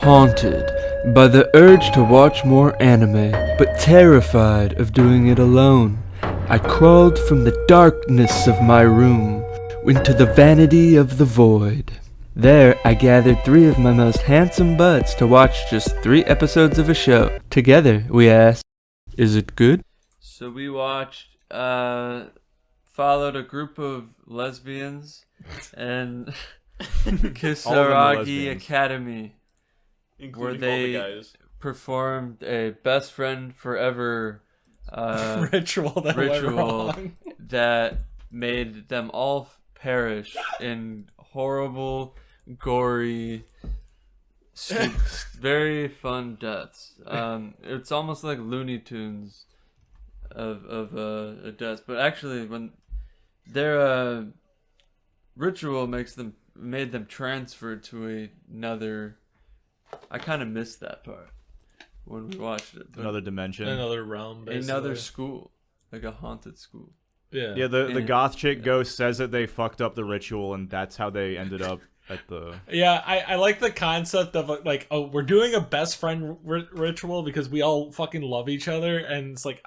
Haunted by the urge to watch more anime, but terrified of doing it alone, I crawled from the darkness of my room into the vanity of the void. There, I gathered 3 of my most handsome buds to watch just 3 episodes of a show. Together, we asked, is it good? So we watched, followed a group of lesbians and Kisaragi Academy, where they performed a best friend forever ritual that made them all perish in horrible, gory, very fun deaths. It's almost like Looney Tunes of a death, but actually, when their ritual made them transfer to another. I kind of missed that part when we watched it. Another dimension, another realm, basically. Another school, like a haunted school. Yeah. The goth chick ghost says that they fucked up the ritual, and that's how they ended up at the. Yeah, I like the concept of like, oh, we're doing a best friend ritual because we all fucking love each other, and it's like,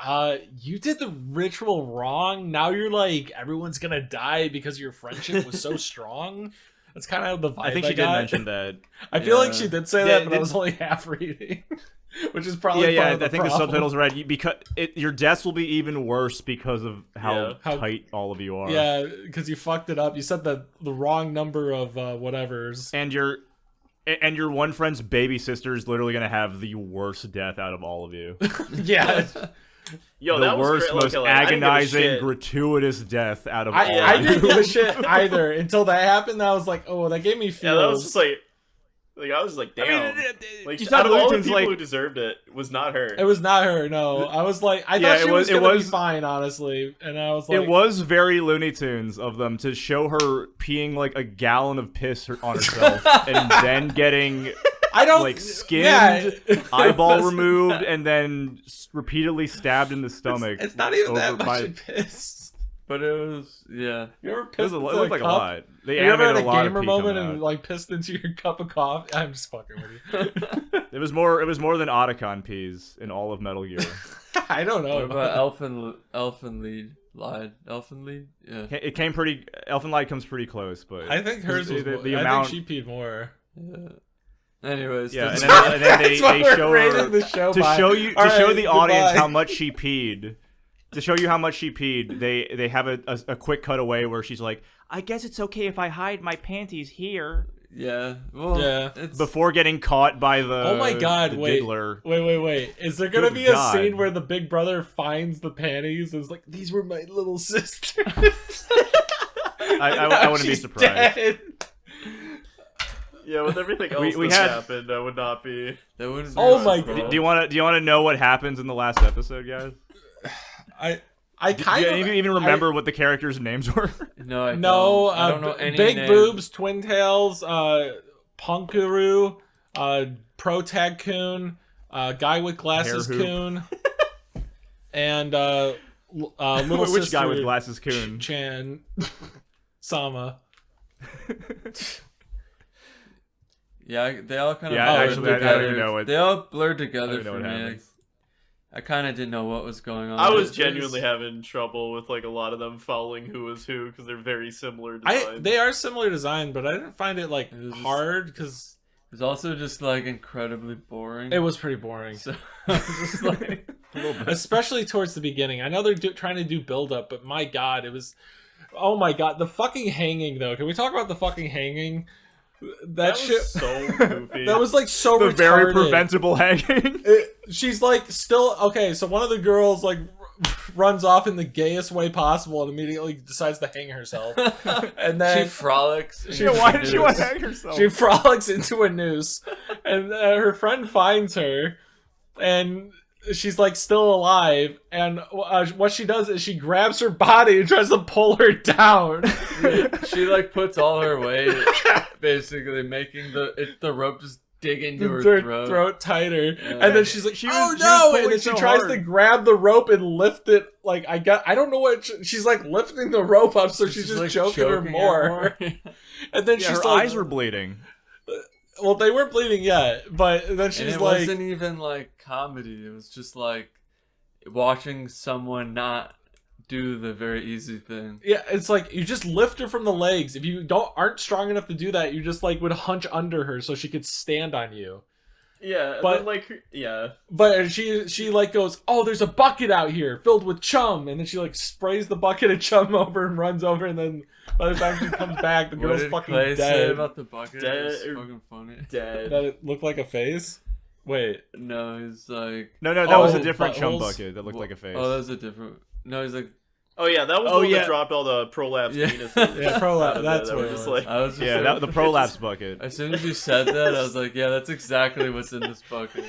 you did the ritual wrong. Now you're like, everyone's gonna die because your friendship was so strong. That's kind of the vibe. I think she did mention that. I feel like she did say that, but I was only half reading, which is probably I think the subtitles read because your deaths will be even worse because of how tight all of you are. Yeah, because you fucked it up. You said the wrong number of whatevers, and your one friend's baby sister is literally gonna have the worst death out of all of you. Yeah. Yo, the that worst, was most agonizing, gratuitous death out of all. I didn't give a shit either until that happened. I was like, oh, that gave me feels. Yeah, that was just like I was like, damn. Like, you out of all the Tunes, people who deserved it, was not her. It was not her. No, I was like, I thought she was gonna be fine, honestly, and I was like, it was very Looney Tunes of them to show her peeing like a gallon of piss on herself and then getting. Skinned, eyeball removed, and then repeatedly stabbed in the stomach. It's not even that much piss. But it was, yeah. You ever pissed into it looked like a lot. They you ever had animated a a lot gamer of moment and like pissed into your cup of coffee? I'm just fucking with you. It was more than Otacon peas in all of Metal Gear. I don't know. What about Elfen Lied? Yeah. It came pretty. Elfen Lied comes pretty close, but I think hers was the amount. I think she peed more. Yeah. Anyways, yeah, and then they show her to show the audience how much she peed. To show you how much she peed, they have a quick cutaway where she's like, "I guess it's okay if I hide my panties here." Yeah, well, yeah. Before getting caught by the oh my god, diddler. Wait! Is there gonna be a scene where the big brother finds the panties and is like, "These were my little sisters"? I wouldn't be surprised. Dead. Yeah, with everything else that happened, I would not be. That wouldn't. Oh my god! Do you want to know what happens in the last episode, guys? I kind of even remember what the characters' names were. No, I don't know any Big names. Boobs, Twin Tails, Punkuru, Protag Kun, Guy with Glasses Kun, and little Which sister guy with glasses Kun? Chan Sama. Yeah, they all kind of actually, I don't even know what. They all blurred together for me. Happens. I kind of didn't know what was going on. I was genuinely having trouble with like a lot of them following who was who because they're very similar designs. They are similar design, but I didn't find it like hard because it was also just like incredibly boring. It was pretty boring. So I was just like, especially towards the beginning. I know they're trying to do build up, but my god, it was. Oh my god, the fucking hanging though. Can we talk about the fucking hanging? That shit was so goofy. That was like so the retarded. Very preventable hanging. She's like still okay. So one of the girls like runs off in the gayest way possible and immediately decides to hang herself. And then she frolics. Why did she want to hang herself? She frolics into a noose, and her friend finds her, and she's like still alive. And what she does is she grabs her body and tries to pull her down. She like puts all her weight, basically making the rope just dig into her throat tighter. Yeah. And then she's like, oh no! And then she tries to grab the rope and lift it. Like I don't know what she's like lifting the rope up, so she's just like choking her more. And then she's her like, eyes were bleeding. Well, they weren't bleeding yet, but then she's it like, wasn't even like comedy. It was just like watching someone not do the very easy thing. yeah, it's like you just lift her from the legs. If you aren't strong enough to do that, you just like would hunch under her so she could stand on you. Yeah, But- like yeah. But she like goes, oh, there's a bucket out here filled with chum, and then she like sprays the bucket of chum over and runs over, and then by the time she comes back, the What girl's did fucking Clay say dead. about the bucket? Dead It was or- fucking funny. Dead. That it looked like a face. Wait, No, he's like. No, that was a Oh, different chum buttholes? bucket that looked like a face. Oh, that was a different. No, he's like. Oh yeah, that was Oh, the one yeah. that dropped all the prolapse Yeah. penises. Yeah, prolapse, out of that's that what were it just was. like. I was just Yeah, like, the prolapse bucket. as soon as you said that, I was like, yeah, that's exactly what's in this bucket.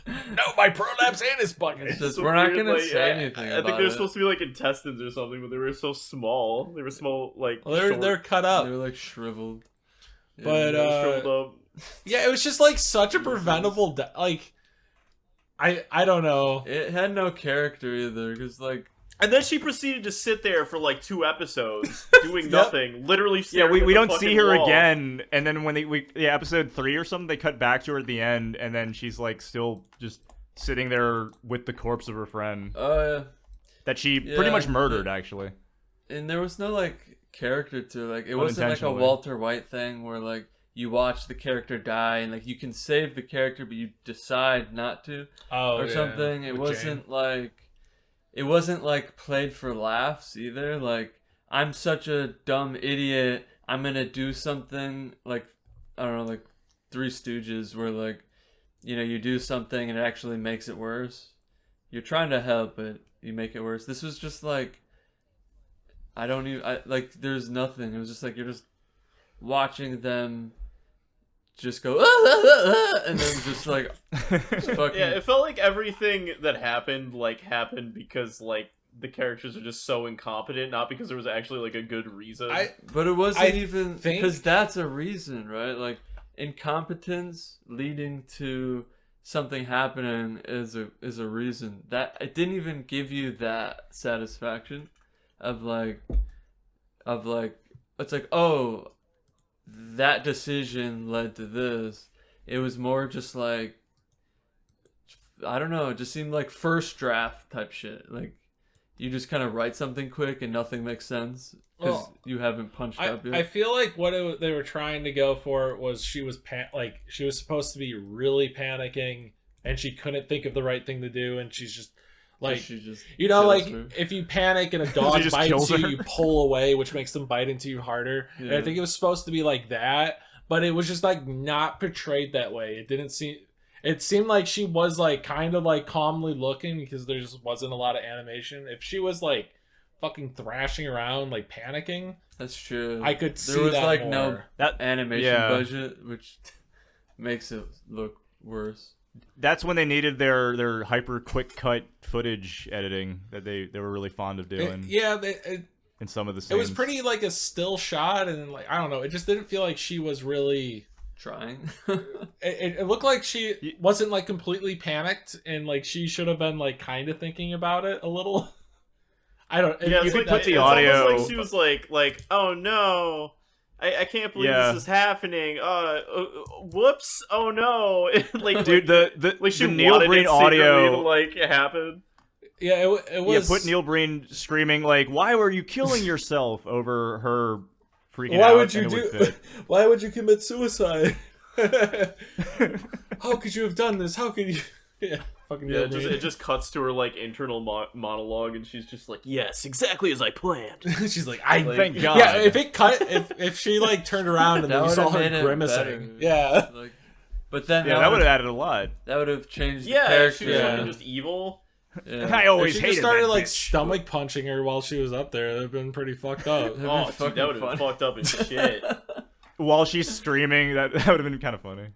no, my prolapse anus bucket. It's just, So we're not weird, gonna like, say anything I about think they're it. supposed to be like intestines or something, but they were so small. They were small, like Well, they're cut up. They were like shriveled. Yeah. But, shriveled up. Yeah, it was just like such a preventable like I don't know. It had no character either, because like. And then she proceeded to sit there for like 2 episodes doing Yep. nothing, literally. Yeah, staring at we the don't see fucking her wall. again, and then when episode 3 or something, they cut back to her at the end, and then she's like still just sitting there with the corpse of her friend Oh yeah. that she Yeah, pretty much murdered, actually. And there was no like character to it. Like it wasn't like a Unintentionally. Walter White thing where like you watch the character die and like you can save the character but you decide not to Oh, or yeah, something. It with wasn't Jane. like played for laughs either. Like I'm such a dumb idiot. I'm gonna do something like I don't know, like Three Stooges where like you do something and it actually makes it worse. You're trying to help but you make it worse. This was just like there's nothing. It was just like you're just watching them just go and then just like fucking Yeah, it felt like everything that happened happened because like the characters are just so incompetent, not because there was actually like a good reason. But it wasn't I even think- because that's a reason, right? Like incompetence leading to something happening is a reason. That it didn't even give you that satisfaction of like it's like, oh, that decision led to this. It was more just like I don't know, it just seemed like first draft type shit. Like you just kind of write something quick and nothing makes sense because Well, you haven't punched up yet. I feel like what they were trying to go for was she was she was supposed to be really panicking and she couldn't think of the right thing to do and she's just like she just like kills her. if you panic and a dog just bites kills you, her. you pull away, which makes them bite into you harder. And I Yeah. think it was supposed to be like that, but it was just like not portrayed that way. It didn't seem. It seemed like she was like kind of like calmly looking because there just wasn't a lot of animation. If she was like fucking thrashing around like panicking, That's true. I could see there was that like more. no That animation yeah. budget, which makes it look worse. That's when they needed their hyper quick cut footage editing that they were really fond of doing in some of the scenes. It was pretty like a still shot, and like I don't know, it just didn't feel like she was really. Trying. It looked like she wasn't like completely panicked, and like she should have been like kind of thinking about it a little. I don't. Yeah, you it's could like put the it's audio- almost like she was like, oh no, I can't believe Yeah. this is happening. Whoops, oh no, like Dude, the like she Neil wanted Breen it secretly audio. to, like happen. Yeah, it was. Yeah, put Neil Breen screaming like, "Why were you killing yourself?" over her freaking Why out. would you and it would do? fit. Why would you commit suicide? How could you have done this? How could you? Yeah, fucking Yeah, Neil it Breen. just cuts to her like internal monologue, and she's just like, yes, exactly as I planned. She's like, I Thank God. Yeah, if it cut, if she like turned around and That then you saw would've made her it grimacing, better. yeah. Like, but then Yeah, that would have added a lot. that would have changed the Yeah, character. she was Yeah. fucking just evil. Yeah. I If always she hated just started that like bitch. stomach punching her while she was up there, that'd have been pretty fucked up. That'd be Oh, dude, fucking that would have been fun. fucked up as shit. While she's streaming, that would have been kind of funny.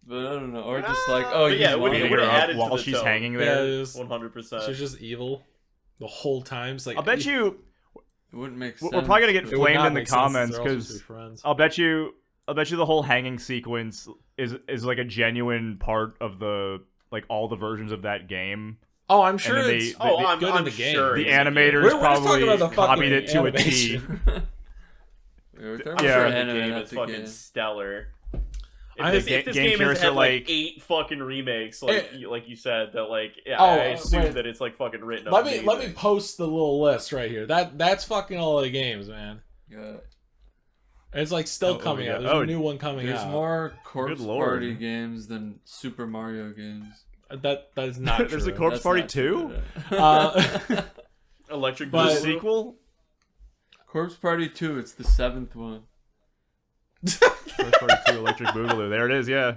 But I don't know, or just like, oh, But you yeah, just it would've- wanted it Beating would've her up added to while the she's tone. hanging Yeah, there. it was, 100%. she's just evil the whole time. It's like I'll bet you It wouldn't make we're sense. probably gonna get it would flamed not in the make sense since comments they're all supposed because to be friends. I'll bet you the whole hanging sequence is like a genuine part of the like all the versions of that game. Oh, I'm sure then they- it's they- Oh, I'm- good in I'm the game. sure. The We're just animators We're just talking probably about the fucking copied it to a T. animation. We're talking I'm about Yeah. sure anime, the game not is the fucking game. stellar. If this game has had like 8 fucking remakes, like you said, that like I assume that it's like fucking written up. Let me post the little list right here. That's fucking all the games, man. Yeah. It's like still coming out. There's a new one coming out. There's more Corpse Party games than Super Mario games. That is not true. There's a Corpse Party 2? Electric Boogaloo sequel? Corpse Party 2, it's the 7th one. Corpse Party 2 Electric Boogaloo. There it is, yeah.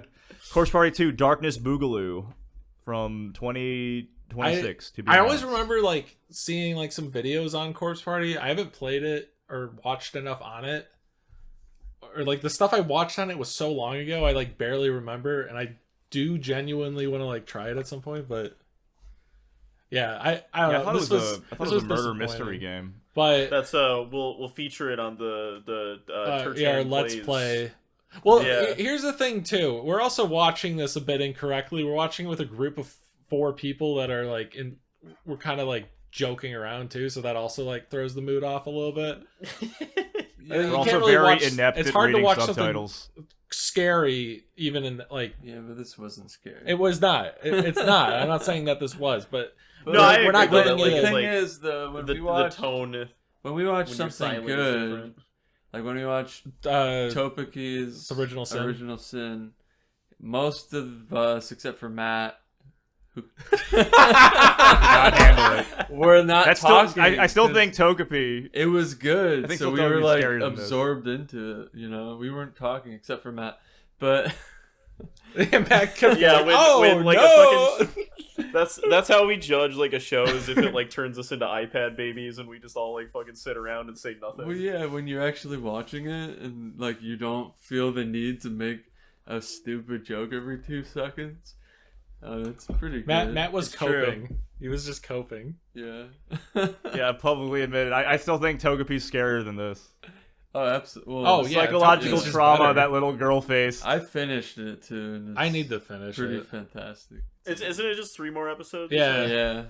Corpse Party 2 Darkness Boogaloo from 2026. I always remember like seeing like some videos on Corpse Party. I haven't played it or watched enough on it. Or like the stuff I watched on it was so long ago, I like barely remember, and I do genuinely want to like try it at some point, but yeah, I don't know. I thought it was a murder mystery game. But that's we'll feature it on the our Let's Play. Well, here's the thing too. We're also watching this a bit incorrectly. We're watching with a group of 4 people that are like we're kind of like joking around too, so that also like throws the mood off a little bit. We're also really very inept at reading subtitles. Scary, even in like. Yeah, but this wasn't scary. It was not. It's not. I'm not saying that this was, but no, we're not getting it. The thing is, when we watch the tone. When we watch something good, like when we watch Topaki's Original Sin, most of us, except for Matt, who not handle it. We're not talking. I still think Togepi. It was good, so we were like absorbed this. into it. You know, we weren't talking except for Matt, but Matt kept when like a fucking. That's how we judge like a show, is if it like turns us into iPad babies and we just all like fucking sit around and say nothing. Well, yeah, when you're actually watching it and like you don't feel the need to make a stupid joke every 2 seconds. It's pretty good. Matt was coping. True. He was just coping. Yeah. Yeah, I publicly admit it. I still think Togepi's scarier than this. Oh, absolutely. Well, psychological trauma, that little girl face. I finished it too. And I need to finish pretty it. Fantastic. Isn't it just 3 more episodes? Yeah.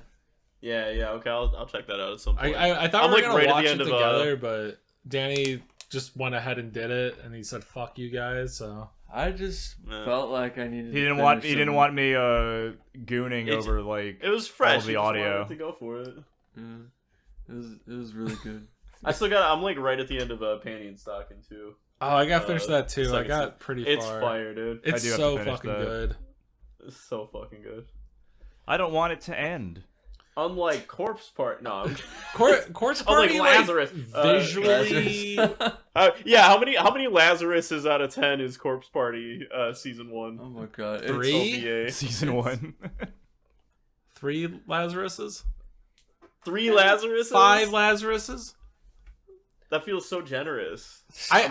Okay, I'll check that out at some point. I thought we were gonna watch it together, but Danny just went ahead and did it, and he said "fuck you guys." So I just felt like I needed. He didn't want me gooning over like it was fresh. All of the audio to go for it. Yeah, it was really good. I'm like right at the end of Panty and Stocking too. Oh, I got to finish that too. I got pretty far. It's fire, dude. It's so fucking good. It's so fucking good. I don't want it to end. Unlike Corpse Party, no. Corpse Party, like Lazarus. Visually, how many Lazaruses out of 10 is Corpse Party season 1? Oh my god, 3 season 1. 3 Lazaruses. 3 Lazaruses. 5 Lazaruses. That feels so generous. I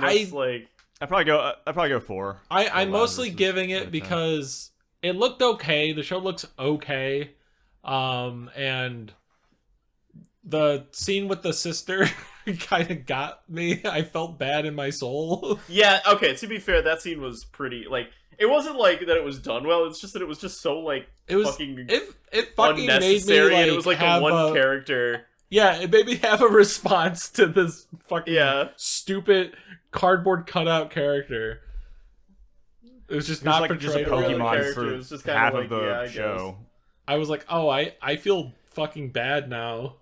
probably go 4. I'm mostly giving it because it looked okay. The show looks okay. And the scene with the sister kind of got me. I felt bad in my soul. Yeah, okay, to be fair, that scene was pretty, like, it wasn't like that it was done well, it's just that it was just so, like, it was fucking it fucking unnecessary, made me, like, and it was like a one character. Yeah, it made me have a response to this fucking stupid cardboard cutout character. It was just not like portrayed just a Pokemon for it was just half like, of the show. I was like, oh, I feel fucking bad now.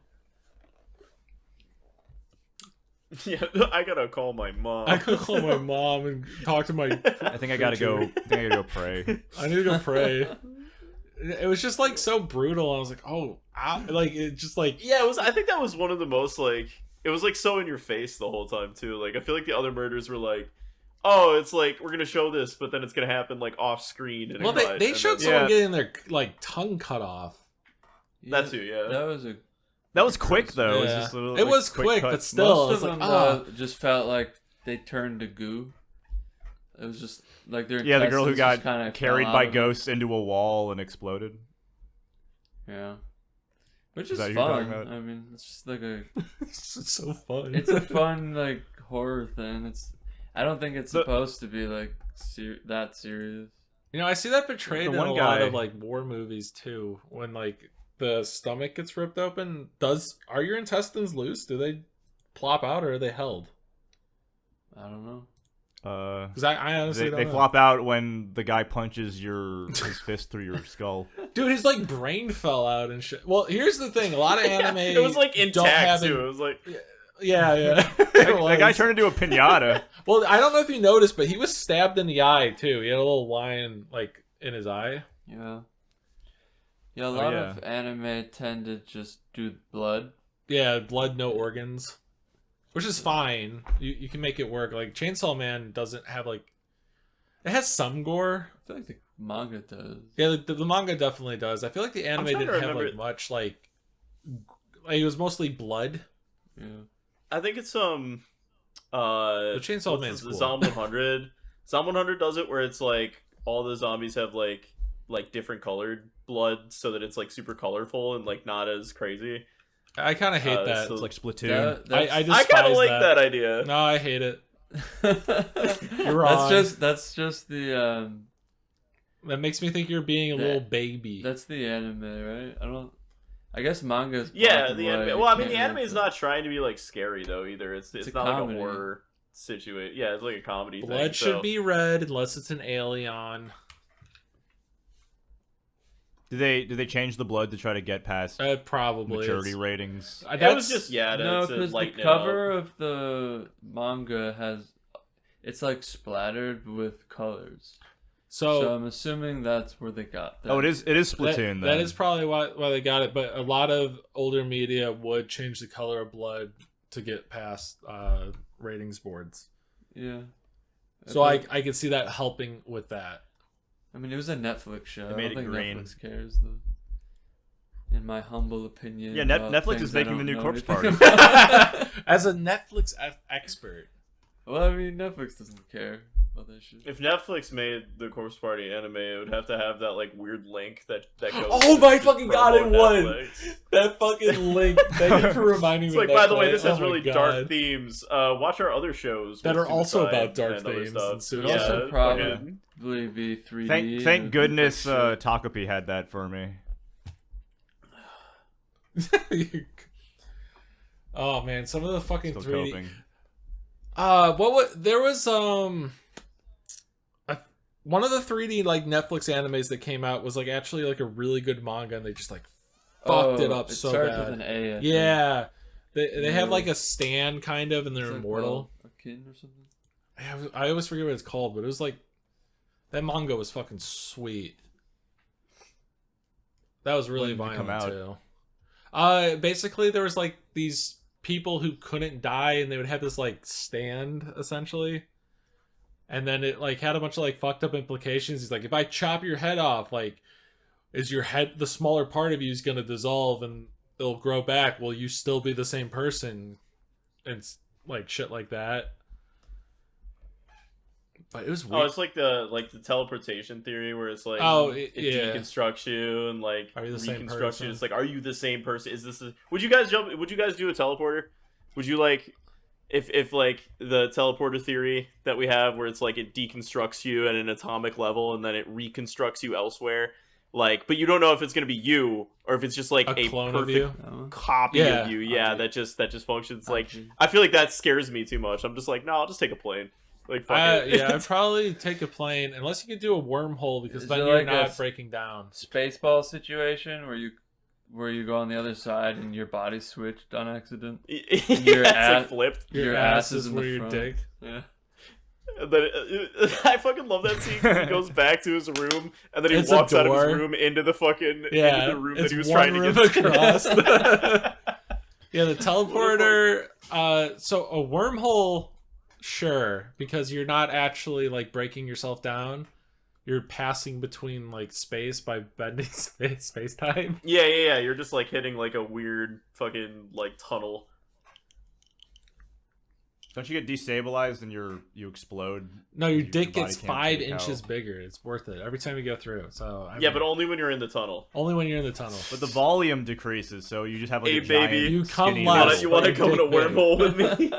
Yeah, I gotta call my mom. I gotta call my mom and talk to my. I think I gotta go pray. I need to go pray. It was just like so brutal. I was like, oh, ow. Like it just like. Yeah, it was. I think that was one of the most like. It was like so in your face the whole time too. Like I feel like the other murders were like, oh, it's like we're gonna show this, but then it's gonna happen like off screen. Well, they showed someone getting their like tongue cut off. That too, yeah. That was quick though. Yeah. It was quick, but still, most of them just felt like they turned to goo. It was just like their the girl who got carried by ghosts into a wall and exploded. Yeah, which is fun. I mean, it's just like it's so fun. It's a fun like horror thing. I don't think it's supposed to be like that serious. You know, I see that portrayed in a lot of like war movies too. When like the stomach gets ripped open, are your intestines loose? Do they plop out or are they held? I don't know. Because I honestly they don't know. flop out when the guy punches his fist through your skull. Dude, his like brain fell out and shit. Well, here's the thing: a lot of anime it was like don't intact have too. It was like yeah. That guy turned into a pinata. Well, I don't know if you noticed, but he was stabbed in the eye too. He had a little line like in his eye. Yeah. Yeah, a lot of anime tend to just do blood. Yeah, blood, no organs, which is fine. You can make it work. Like Chainsaw Man doesn't have like, it has some gore. I feel like the manga does. Yeah, the manga definitely does. I feel like the anime trying to didn't have remember like much like it was mostly blood. Yeah. I think it's The Chainsaw Man's cool. Zom 100. Zom 100 does it where it's like all the zombies have like different colored blood so that it's like super colorful and like not as crazy. I kind of hate that. so It's like Splatoon. I I kind of like that. that idea. No, I hate it. You're wrong. That's just the That makes me think you're being a little baby. That's the anime, right? I guess manga's Yeah, black and the white. anime. Well, I mean, Can't the anime really is not trying to be like scary though either. It's a not like comedy. a horror situation. Yeah, it's like a comedy thing. Blood should be red unless it's an alien. Do they change the blood to try to get past Probably maturity ratings? It was just No, to because the lighten it cover up. of the manga it's like splattered with colors. So I'm assuming that's where they got that. Oh, it is Splatoon. That is probably why they got it. But a lot of older media would change the color of blood to get past ratings boards. Yeah. So I could see that helping with that. I mean, it was a Netflix show. They made I don't it think green. Netflix cares, though. In my humble opinion. Yeah, about Netflix things is I making the don't new know Corpse anything Party. about. As a Netflix expert. Well, I mean, Netflix doesn't care about that shit. If Netflix made the Corpse Party anime, it would have to have that like weird link that goes. Oh my to fucking god, it promote would! Netflix. That fucking link. Thank you for reminding It's me. like, of by that, the way, Clay. this has Oh my really God. dark themes. Watch our other shows That with are also suicide about dark and other themes stuff. and suicide. It'd also Yeah, probably be 3D. Thank and goodness that shit. Takapi had that for me. Oh man, some of the fucking Still 3D. coping. There was one of the 3D like Netflix animes that came out was like actually like a really good manga, and they just like fucked it up so starts bad. with an A. I think. Yeah, they have Yeah. like a stand kind of, and they're It's like, immortal. well, a kin or something. I always forget what it's called, but it was like that manga was fucking sweet. That was really When did it come violent out? too. Basically there was like these people who couldn't die, and they would have this like stand essentially, and then it like had a bunch of like fucked up implications. He's like, if I chop your head off, like, is your head, the smaller part of you, is gonna dissolve and it'll grow back? Will you still be the same person? And like shit like that. But it was weird. Oh, it's like the teleportation theory where it's like it yeah. deconstructs you and like Are you the same reconstructs you. person? It's like, are you the same person? Is this would you guys do a teleporter? Would you like if like the teleporter theory that we have where it's like it deconstructs you at an atomic level and then it reconstructs you elsewhere? Like, but you don't know if it's gonna be you or if it's just like a clone of perfect you. copy Yeah. of you. Yeah, Okay. that just functions. Like, Okay. I feel like that scares me too much. I'm just like, no, I'll just take a plane. Like, fuck it. Yeah, I'd probably take a plane unless you could do a wormhole, because Is then it you're like a not breaking down. Spaceball situation where you go on the other side and your body switched on accident. Yeah, Your it's ass- like flipped. Your ass is in where the your front. dick. Yeah. And then I fucking love that scene because he goes back to his room and then he It's a walks out of his door. room into the fucking Yeah, into the room that it's he was one trying to room get across. across. Yeah, the teleporter. So a wormhole, sure, because you're not actually like breaking yourself down. You're passing between like space by bending space time. Yeah. You're just like hitting like a weird fucking like tunnel. Don't you get destabilized and you explode? No, your Your dick body gets can't 5 take inches out. bigger. It's worth it every time you go through. So I Yeah, mean, but only when you're in the tunnel. only when you're in the tunnel. But the volume decreases, so you just have like Hey, a giant, baby. You come skinny last. little- You want to but go in a your dick big. wormhole with me?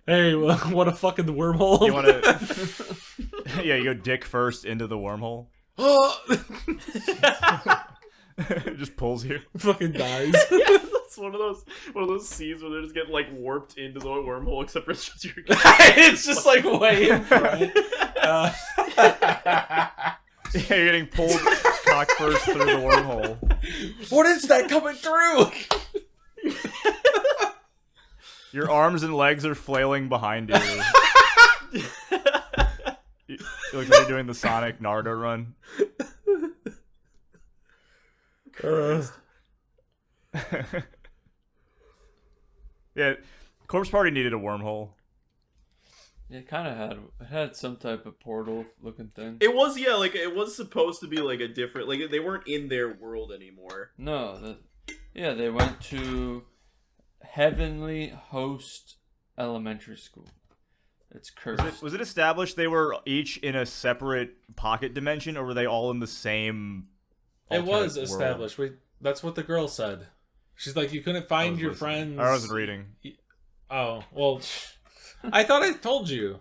Hey, what a fucking wormhole! You want to? Yeah, you go dick first into the wormhole. Oh, It just pulls you. fucking dies. Yeah, that's It's one of those scenes where they're just getting like warped into the wormhole, except for it's just your. It's just like way in front. Yeah, you're getting pulled cock first through the wormhole. What is that coming through? Your arms and legs are flailing behind you. It looks like you're doing the Sonic Naruto run. Yeah, Corpse Party needed a wormhole. It kind of had some type of portal looking thing. It was, yeah, like it was supposed to be like a different, like they weren't in their world anymore. No, they went to Heavenly Host Elementary School. It's cursed. Was it established they were each in a separate pocket dimension, or were they all in the same? It was alternate established. That's what the girl said. She's like, you couldn't find your friends. I wasn't reading. Oh, well, I thought I told you.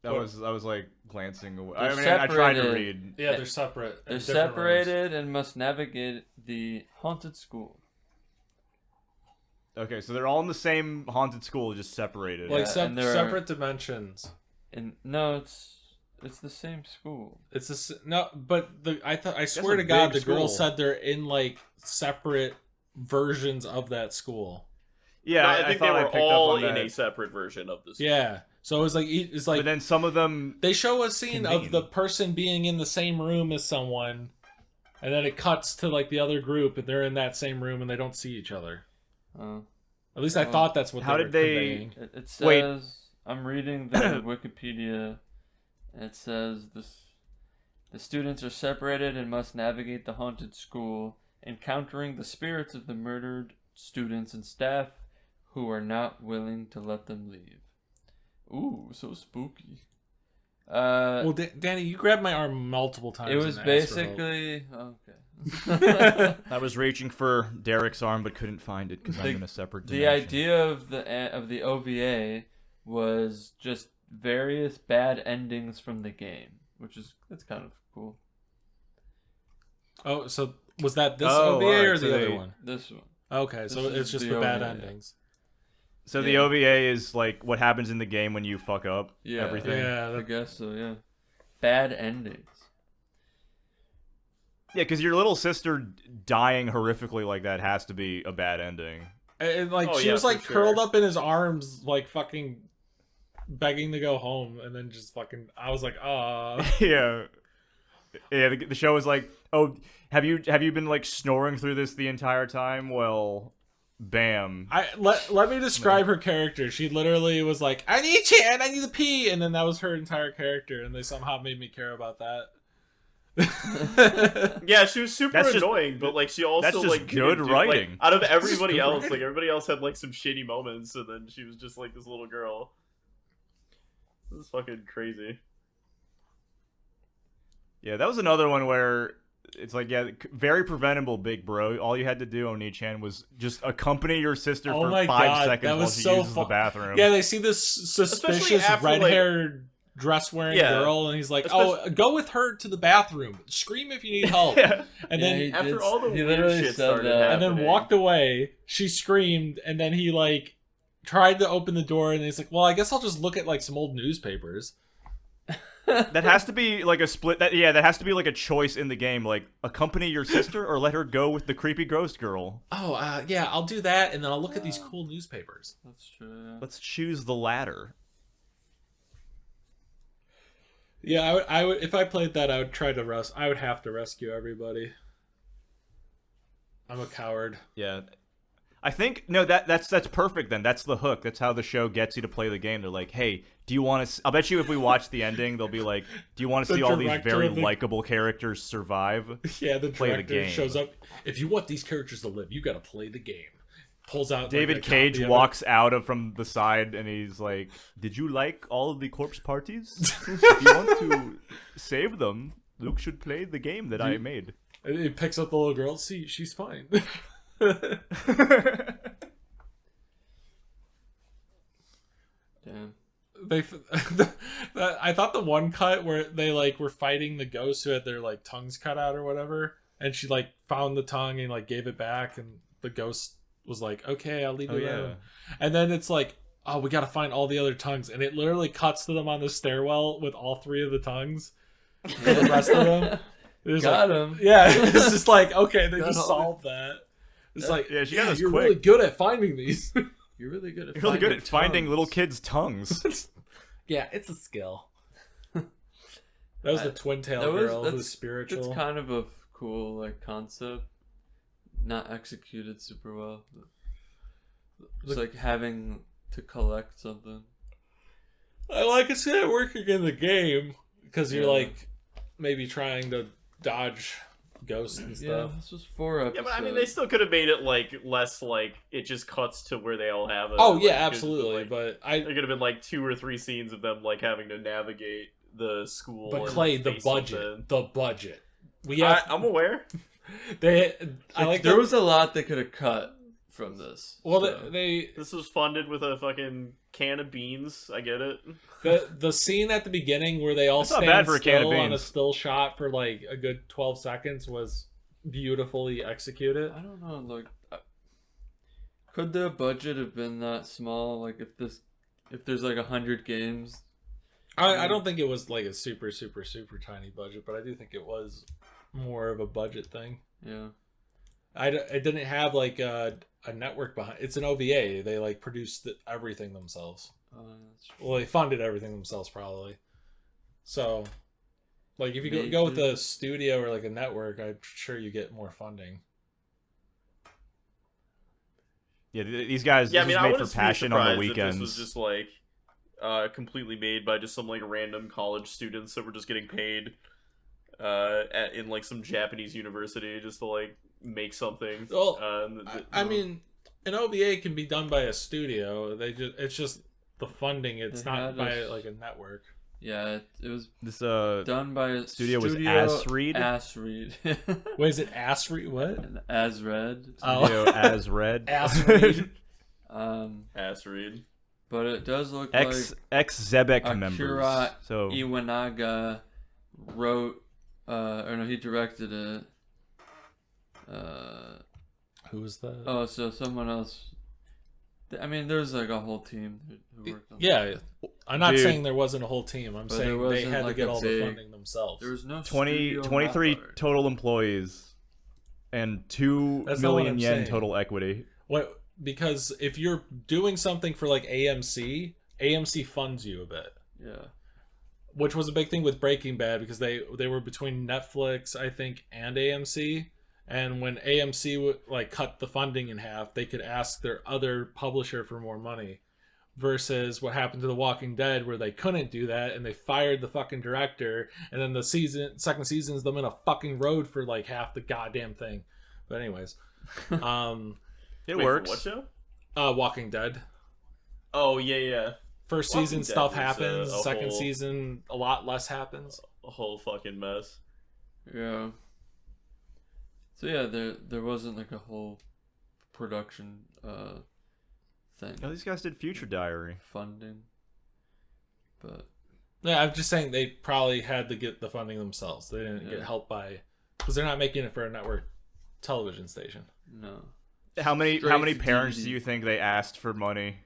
I was like glancing away. They're I mean, I tried to separated. read. Yeah, they're separate. They're in different separated and must navigate the haunted school. Okay, so they're all in the same haunted school, just separated. rooms. Like and they're- separate dimensions. And no, it's the same school. It's no, but I swear a to God, big the girl school. said they're in like separate versions of that school. Yeah, No, I think they thought I were picked up all on in that. a separate version of this. Yeah, so it's like But then some of them. they show a scene of convene. the person being in the same room as someone, and then it cuts to like the other group, and they're in that same room, and they don't see each other. At least I Oh. thought that's what. How they did were they- conveying. It says, Wait. I'm reading the Wikipedia. It says the students are separated and must navigate the haunted school, encountering the spirits of the murdered students and staff who are not willing to let them leave. Ooh, so spooky. Well, Danny, you grabbed my arm multiple times. It was and asked for help. basically okay. I was reaching for Derek's arm but couldn't find it because I'm in a separate dimension. The idea of the OVA was just various bad endings from the game, that's kind of cool. Oh, so was that this Oh, OVA alright, or so the other they- one? This one. Okay, so This it's is just the the bad OVA. endings. So the Yeah. OVA is like what happens in the game when you fuck up Yeah. everything. Yeah, I guess so, yeah. Bad endings. Yeah, because your little sister dying horrifically like that has to be a bad ending. and like Oh, she yeah, was like for curled sure. up in his arms, like fucking begging to go home, and then just fucking. I was like, Yeah. Yeah, the show is like, oh, have you been like snoring through this the entire time? Well, bam. Let me describe her character. She literally was like, I need Chan, I need to pee, and then that was her entire character, and they somehow made me care about that. Yeah, she was super That's just- annoying, but like she also that's just like good didn't writing. Like, out of everybody good else, writing. like everybody else had like some shitty moments, and then she was just like this little girl. This is fucking crazy. Yeah, that was another one where it's like, yeah, very preventable, big bro. All you had to do, Oni-chan, was just accompany your sister Oh for my 5 God, seconds that while was she so uses the fu- bathroom. Yeah, they see this suspicious after, like- red-haired, dress-wearing Yeah. girl, and he's like, Especially- "Oh, go with her to the bathroom. Scream if you need help." Yeah. And Yeah, then he After did- all the he weird literally shit said started that. and then happening. walked away. She screamed, and then he like tried to open the door, and he's like, "Well, I guess I'll just look at like some old newspapers." That has to be like a split. That has to be like a choice in the game. Like, accompany your sister or let her go with the creepy ghost girl. Oh, yeah, I'll do that, and then I'll look at these cool newspapers. That's true, yeah. Let's choose the latter. Yeah, I would if I played that, I would try to I would have to rescue everybody. I'm a coward. Yeah. I think no, that's perfect then. That's the hook. That's how the show gets you to play the game. They're like, "Hey, do you want to I'll bet you if we watch the ending, they'll be like, "Do you want to The see all these director very of the- likable characters survive?" Yeah, the Play the director game. shows up. If you want these characters to live, you got to play the game. Pulls out. David like, a Cage copy of walks out of from the side and he's like, "Did you like all of the corpse parties? If you want to save them, Luke should play the game that I made." it. And he picks up the little girl. See, she's fine. Damn. I thought the one cut where they like were fighting the ghosts who had their like tongues cut out or whatever, and she like found the tongue and like gave it back, and the ghost was like, okay, I'll leave Oh, you yeah. alone. And then it's like, oh, we got to find all the other tongues. And it literally cuts to them on the stairwell with all 3 of the tongues. And the rest of them. Got him. Yeah, it's just like, okay, they Got just all solved that. It's like, Yeah, she got this you're quick. really good at finding these. You're really good at You're really good finding at finding tongues. little kids' tongues. Yeah, it's a skill. That was the twin tail girl who was spiritual. It's kind of a cool like concept, not executed super well. It's like having to collect something. I like to see it working in the game because you're Yeah. like maybe trying to dodge ghosts and Yeah, stuff. this was 4 episodes. Yeah, but I mean, they still could have made it like less like it just cuts to where they all have it. Oh Like, yeah, it could've been, absolutely. like- But there could have been like 2 or 3 scenes of them like having to navigate the school. and Clay, the face budget, something. the budget. We have I'm aware. they. I like there that- was a lot they could have cut from this. Well, so. they This was funded with a fucking can of beans. I get it. the scene at the beginning where they all That's not stand bad for a can of still on a beans. still shot for like a good 12 seconds was beautifully executed. I don't know. Like, could the budget have been that small? Like, if there's like 100 games. I don't think it was like a super tiny budget, but I do think it was more of a budget thing. Yeah. It didn't have like a network behind. It's an OVA. They like produced everything themselves. That's true. Well, they funded everything themselves probably. So, like if you Maybe. go with a studio or like a network, I'm sure you get more funding. Yeah, these guys. Yeah, I this mean, was I made wouldn't for be passion on the surprised if weekends. this was just like completely made by just some like random college students that were just getting paid in like some Japanese university just to like make something. Well, and I mean, an OVA can be done by a studio. It's just the funding. It's They not had by us- like a network. Yeah, it was This done by a studio was Asread? Asread. Wait, is it Asri? What? And Asread. Oh. studio as red. Asri. ass read. But it does look ex Zebek members. Akira So like Iwanaga wrote, or no, he directed it. Who was that? Oh, so someone else. I mean, there's like a whole team who worked on it. Yeah, I'm not Dude. saying there wasn't a whole team. I'm But saying there they wasn't, had to like, get a all the big- funding themselves. There was no 20, studio 23 map art. total employees and 2 That's not what million I'm yen saying. total equity. What? Because if you're doing something for like AMC, AMC funds you a bit, Yeah. which was a big thing with Breaking Bad because they were between Netflix, I think, and AMC. And when AMC would like cut the funding in half, they could ask their other publisher for more money. Versus what happened to The Walking Dead, where they couldn't do that, and they fired the fucking director, and then the second season is them in a fucking road for like half the goddamn thing. But anyways, It Wait, works. For what show? Walking Dead. Oh yeah. First Walking season Dead stuff was, happens. a Second whole- season a lot less happens. A whole fucking mess. Yeah. So yeah, there wasn't like a whole production thing. No, these guys did Future Diary. Funding. But Yeah, I'm just saying they probably had to get the funding themselves. They didn't get Yeah. help by because they're not making it for a network television station. no. How many Straight to parents DVD. do you think they asked for money?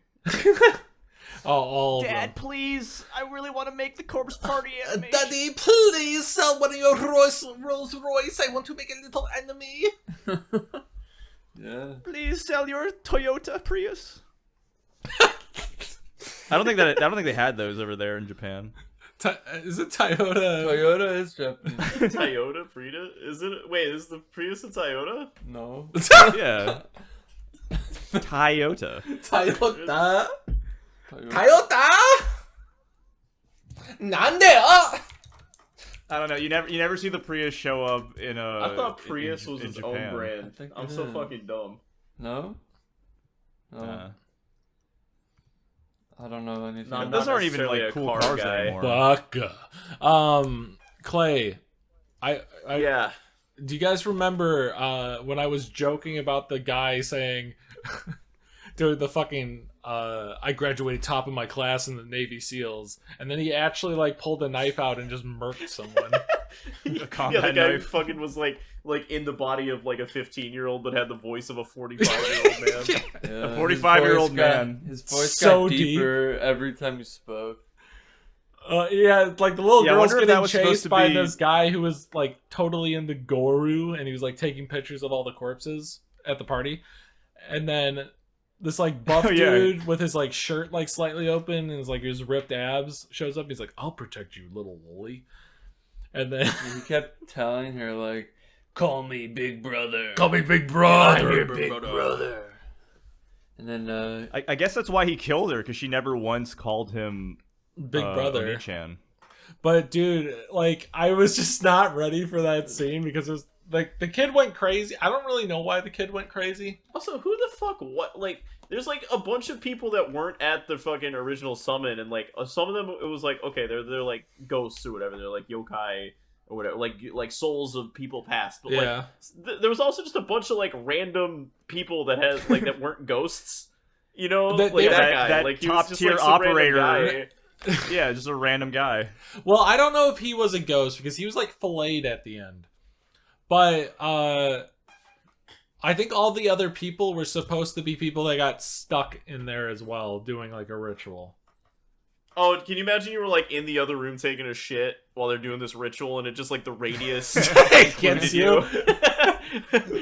All of them. please, I really want to make the Corpse Party Daddy, please sell one of your Rolls Royce. I want to make a little enemy. Yeah. Please sell your Toyota Prius. I don't think they had those over there in Japan. Is it Toyota? Toyota is Japanese. Toyota Prius? Is it? Wait, is the Prius a Toyota? No. Yeah. Toyota. Toyota? Toyota. Toyota? 난데요? I don't know. You never see the Prius show up in a. I thought Prius in was its Japan. own brand. I think I'm it so is. fucking dumb. No? No. I don't know anything. No, I'm Those not aren't even necessarily like a cool car cars guy. anymore. Baka. Clay, I Yeah. do you guys remember when I was joking about the guy saying, dude, the fucking I graduated top of my class in the Navy SEALs, and then he actually like pulled a knife out and just murked someone. A combat the guy who knife. fucking was like in the body of like a 15-year-old, but had the voice of a 45-year-old man. Yeah, A 45-year-old man. His voice So got deeper every time he spoke. Yeah, like the little Yeah, I girl's wonder if that getting was supposed chased to by be- this guy who was like totally into Goru, and he was like taking pictures of all the corpses at the party, and then this like buff Oh, yeah. dude with his like shirt like slightly open and his ripped abs shows up. He's like, "I'll protect you, little woolly," and then And he kept telling her like, "Call me Big Brother." call me Big Brother. I'm your Big Brother. And then I guess that's why he killed her, because she never once called him Big Brother. Oni-chan. But dude, like I was just not ready for that scene because it was like the kid went crazy. I don't really know why the kid went crazy. Also, who the fuck? What? Like, there's like a bunch of people that weren't at the fucking original summon, and like some of them, it was like, okay, they're like ghosts or whatever. They're like yokai or whatever, like souls of people past. But Yeah. like, there was also just a bunch of like random people that had like that weren't ghosts. You know, That- like they- that guy, that like he was just top-tier like some random operator. guy. Yeah, just a random guy. Well, I don't know if he was a ghost because he was like filleted at the end. But I think all the other people were supposed to be people that got stuck in there as well, doing like a ritual. Oh, can you imagine you were like in the other room taking a shit while they're doing this ritual, and it just like the radius Gets included you?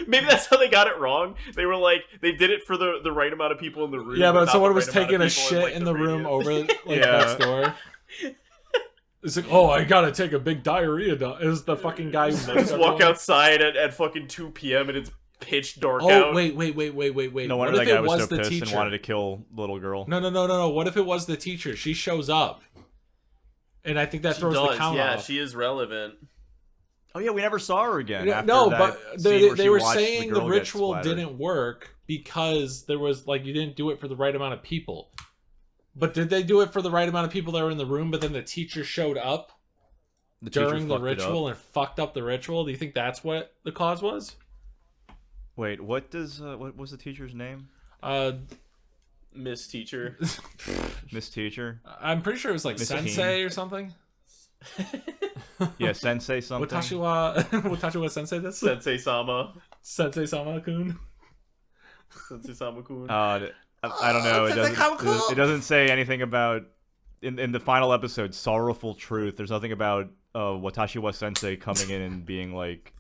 Maybe that's how they got it wrong. They were like they did it for the right amount of people in the room. Yeah, but not someone the was right amount taking of a people shit like, in the room radius. over like Yeah. next door. It's like, oh, I gotta take a big diarrhea dump. It was the fucking guy who They makes just walk everyone- outside at fucking 2 p.m. and it's pitch dark Oh, out. wait. No What wonder that if guy it was was so the pissed teacher? and wanted to kill little girl. No. What if it was the teacher? She shows up. And I think that She throws the does, count yeah, off. she is relevant. Oh yeah, we never saw her again. Yeah, after no, that but scene they where she were watched saying the girl get ritual splattered. didn't work because there was like you didn't do it for the right amount of people. But did they do it for the right amount of people that were in the room? But then the teacher showed up The teacher during the fucked it up. ritual and fucked up the ritual. Do you think that's what the cause was? Wait, what was the teacher's name? Miss Teacher. Miss Teacher? I'm pretty sure it was like Miss Sensei King. or something. Yeah, Sensei something. Watashiwa Sensei this? Sensei Sama. Sensei Sama-kun. Sensei Sama-kun. I don't know. It doesn't say anything about in the final episode, Sorrowful Truth. There's nothing about Watashiwa Sensei coming in and being like,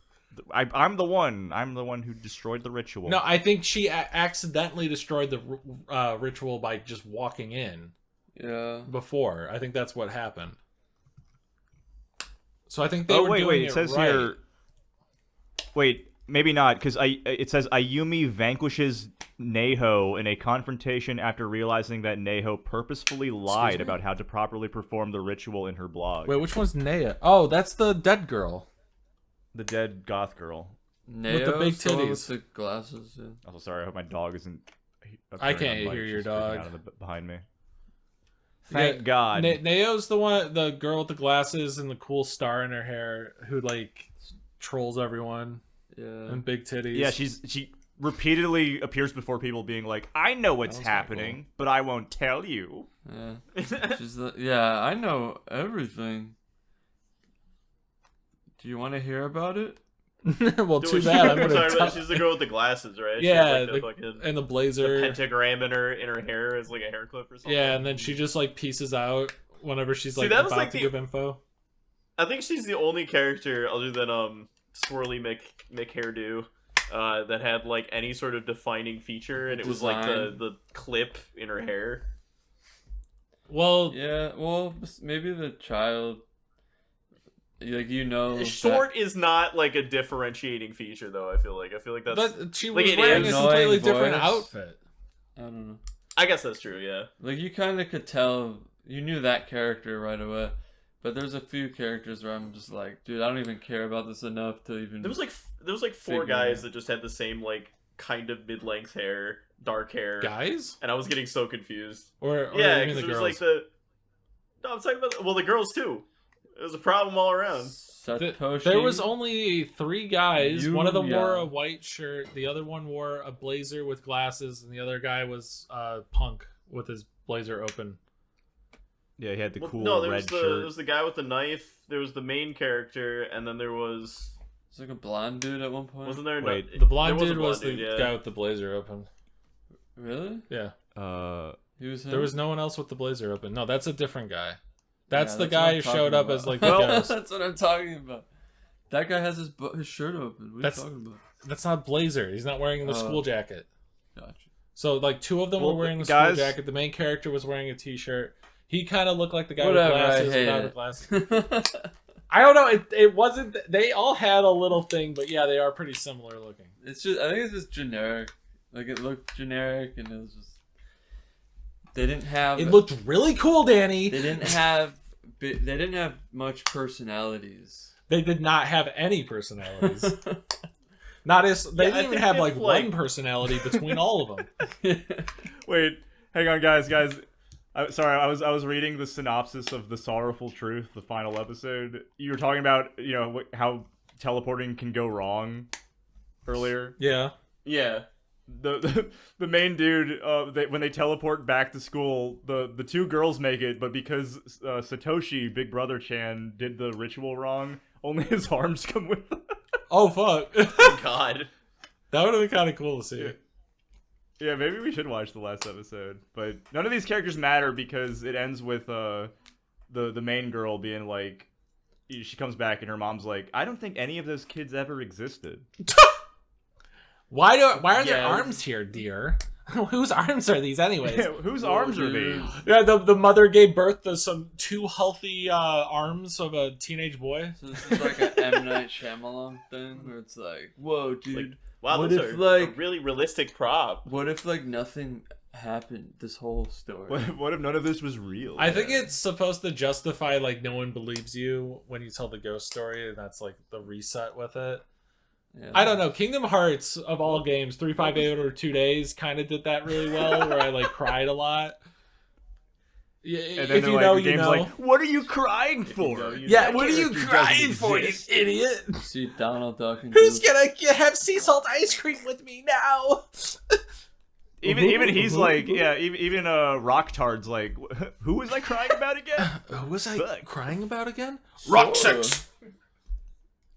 I'm the one who destroyed the ritual. No, I think she accidentally destroyed the ritual by just walking in yeah. before. I think that's what happened. So I think they were doing it says right. here. Wait, maybe not, because it says Ayumi vanquishes Neho in a confrontation after realizing that Neho purposefully lied me? about how to properly perform the ritual in her blog. Wait, which one's Naya? Oh, that's the dead girl. The dead goth girl. With the big Neo's the one titties. with the glasses. Yeah. Also, sorry, I hope my dog isn't. I appearing can't on mic. hear your She's freaking dog. out of behind me. Thank Yeah, God. Nao's the one, the girl with the glasses and the cool star in her hair who like trolls everyone Yeah. and big titties. Yeah, she repeatedly appears before people, being like, "I know what's That was kinda happening, but I won't tell you." Yeah. Yeah, I know everything. Do you want to hear about it? well, too Dude, bad. I'm we're gonna talking about- tell- she's the girl with the glasses, right? She Yeah, has, like, the- fucking, and the the blazer. pentagram in her hair is like a hair clip or something. Yeah, and then she just like pieces out whenever she's See, like that about was, like, to the- give info. I think she's the only character other than Swirly Mick Hairdo that had like any sort of defining feature, and it was like Design. the clip in her hair. Well, Yeah, well, maybe the child. Like, you know. Short is not like a differentiating feature, though. I feel like that's. but she like, was it wearing is. a completely Annoying different voice. outfit. I don't know. I guess that's true. Yeah. Like, you kind of could tell. You knew that character right away. But there's a few characters where I'm just like, dude, I don't even care about this enough to even. There was like four Figure guys it. that just had the same like kind of mid-length hair, dark hair, Guys? and I was getting so confused. Or Yeah, you mean because the it was girls? like the. No, I'm talking about the girls too. It was a problem all around. Satoshi. There was only 3 guys. One of them Yuya. wore a white shirt. The other one wore a blazer with glasses, and the other guy was punk with his blazer open. Yeah, he had the cool no, there red was shirt. there was the guy with the knife. There was the main character, and then there was. It's like a blonde dude at one point. Wasn't there? Wait. The blonde there dude was the yeah. guy with the blazer open. Really? Yeah. He was him? There was no one else with the blazer open. No, that's a different guy. That's Yeah, the that's guy what who I'm showed talking up about. as like the Well, ghost. that's what I'm talking about. That guy has his shirt open. What are you talking about? That's not blazer. He's not wearing the Oh. school jacket. Gotcha. So like two of them Well, were wearing the guys- school jacket. The main character was wearing a t-shirt. He kind of looked like the guy Whatever, with I glasses hate without it. the glasses. I don't know. It wasn't. They all had a little thing, but yeah, they are pretty similar looking. It's just, I think it's just generic. Like, it looked generic, and it was just. They didn't have. It looked really cool, Danny. They didn't have. They didn't have much personalities. They did not have any personalities. Not as they I didn't even think have if, like one personality between all of them. Wait, hang on, guys. Sorry, I was reading the synopsis of The Sorrowful Truth, the final episode. You were talking about, how teleporting can go wrong earlier. Yeah. Yeah. The main dude, when they teleport back to school, the two girls make it, but because Satoshi, Big Brother Chan, did the ritual wrong, only his arms come with them. Oh fuck. God. That would have been kind of cool to see. Yeah, maybe we should watch the last episode. But none of these characters matter because it ends with the main girl being like, she comes back and her mom's like, I don't think any of those kids ever existed. Why are there Yeah. arms here, dear? Whose arms are these, anyways? Yeah, whose arms are these? Yeah, the mother gave birth to some two healthy arms of a teenage boy. So this is like an M. Night Shyamalan thing, where it's like, whoa, dude. Wow, What those if, are like- a really realistic prop. What if, like, nothing happened this whole story? What if none of this was real? I think it's supposed to justify like no one believes you when you tell the ghost story, and that's like the reset with it. Yeah. I don't know. Kingdom Hearts of all games, 358 over 2 days, kind of did that really well, where I like cried a lot. Yeah, And then if they're you like, know, the you game's know. like, what are you crying for? Yeah, what are you character crying doesn't for, you exist. idiot? See Donald Duck and Who's Goofy. gonna have sea salt ice cream with me now? Even he's like, yeah, even Rock Tard's like, who was I crying about again? What was I Fuck. crying about again? Sora.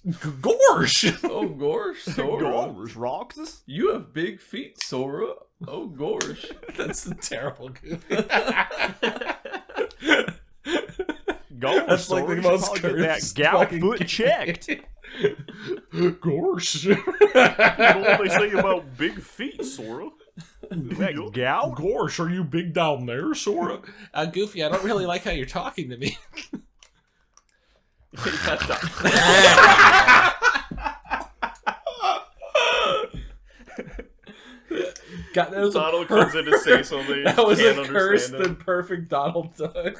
Gorsh! Oh, Gorsh, Sora. Gosh, rocks? You have big feet, Sora. Oh, Gorsh. That's the terrible Goofy. Gosh, That's like the most get that cursed gout fucking foot game. checked. Gorsh. You know what they say about big feet, Sora? That gout? Gorsh, are you big down there, Sora? Goofy, I don't really like how you're talking to me. God, that was Donald a comes in to say something. that was can't a understand cursed him. and perfect Donald Duck.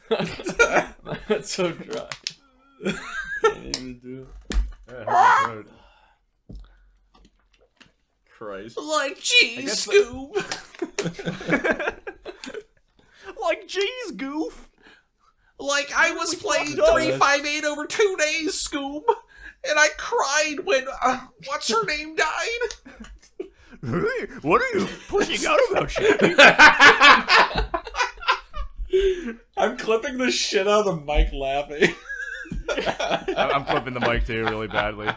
That's so dry. Can't even do it. Yeah, it hurt my throat. Christ. Like cheese, guess Scoob. Like, jeez, goof. Like I was playing fucked up. 358 over 2 days, Scoob, and I cried when what's her name died. What are you pushing out about, Shaggy? I'm clipping the shit out of Mike laughing. I'm clipping the mic too really badly.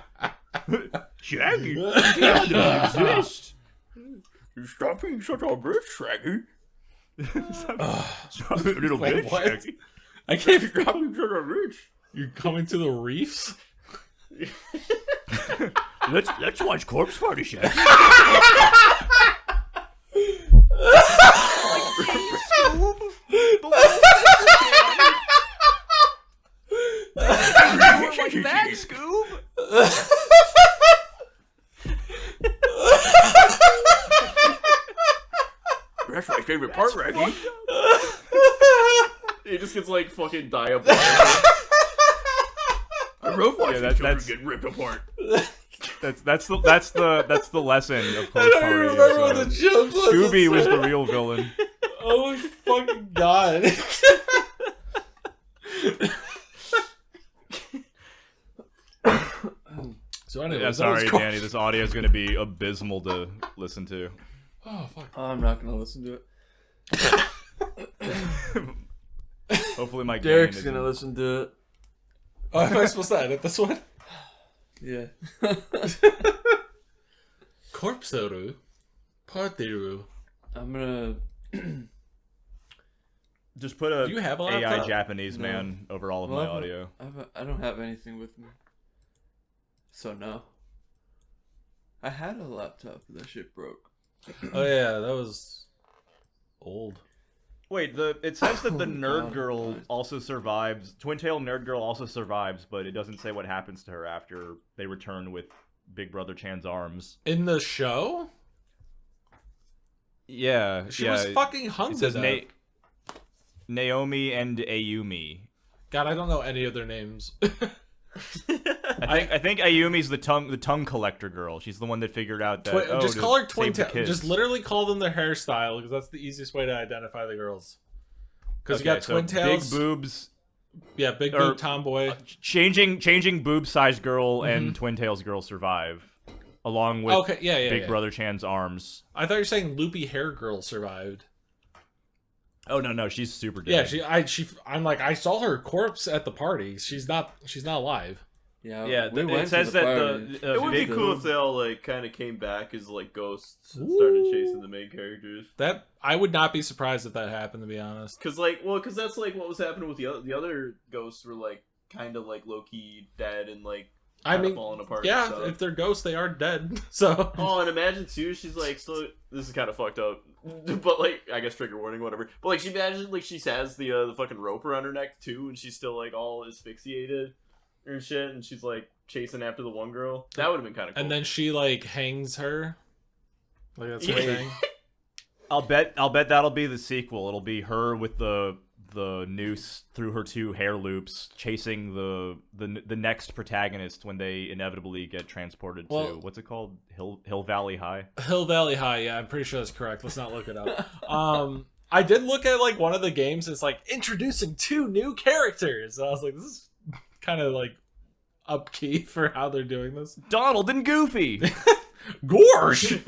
Shaggy, God doesn't exist. Stop being such a bitch, Shaggy. Stop it a little Wait, bit, what? Shaggy. I can't. Stop being such a bitch. You're coming to the reefs? Let's watch Corpse Party, Shaggy. Like that, Scoob? That's my favorite part, Raggy. He just gets like fucking diabolical. I wrote watching Yeah, children that's- get ripped apart. That's the lesson of I Corpse don't even Party. remember what the joke was. Scooby was the real villain. Oh my fucking god. So anyway, Yeah, sorry, Danny. This audio is going to be abysmal to listen to. Oh fuck. Oh, I'm not gonna listen to it. Hopefully my Derek's gain gonna isn't- listen to it. Oh, am I supposed to edit this one? Yeah. Corpseru. Partiru. I'm gonna. Just put a Do you have a AI laptop? Japanese No. man over all of Well, my audio. I don't have anything with me. So no. I had a laptop, but that shit broke. Oh yeah, that was old. Wait, it says that the Oh, nerd God. girl also survives. Twin Tail nerd girl also survives, but it doesn't say what happens to her after they return with Big Brother Chan's arms. In the show? Yeah, She was fucking hung It to says death. Naomi and Ayumi. God, I don't know any of their names. I think Ayumi's the tongue collector girl. She's the one that figured out that Just to call her Twin save the Tail. kids. Just literally call them their hairstyle because that's the easiest way to identify the girls. Because Okay, you got so Twin Tails. big boobs, Yeah, big or- boob tomboy. changing boob size girl Mm-hmm. and Twin Tails girl survive, along with Okay, yeah. Big Brother Chan's arms. I thought you were saying loopy hair girl survived. Oh no, she's super dead. Yeah, I'm like, I saw her corpse at the party. She's not alive. Yeah, Yeah, we went it says to the that party. the It would be big cool if they all like kind of came back as like ghosts and started chasing the main characters. That I would not be surprised if that happened, to be honest. Cause that's like what was happening with the other ghosts were like kind of like low key dead and like I kinda mean, falling apart. yeah, and stuff. if they're ghosts, they are dead. So Oh, and imagine too, she's like, so this is kind of fucked up, but like, I guess trigger warning, whatever. But like, she imagine like she has the fucking rope around her neck too, and she's still like all asphyxiated and shit, and she's like chasing after the one girl. That would have been kind of cool. and then she like hangs her. Like that's her Yeah. thing. I'll bet that'll be the sequel. It'll be her with the noose through her two hair loops, chasing the next protagonist when they inevitably get transported to Well- what's it called, Hill Valley High. Hill Valley High. Yeah, I'm pretty sure that's correct. Let's not look it up. I did look at like one of the games. It's like introducing 2 new characters. And I was like, this is kind of like upkey for how they're doing this. Donald and Goofy. Gorsh.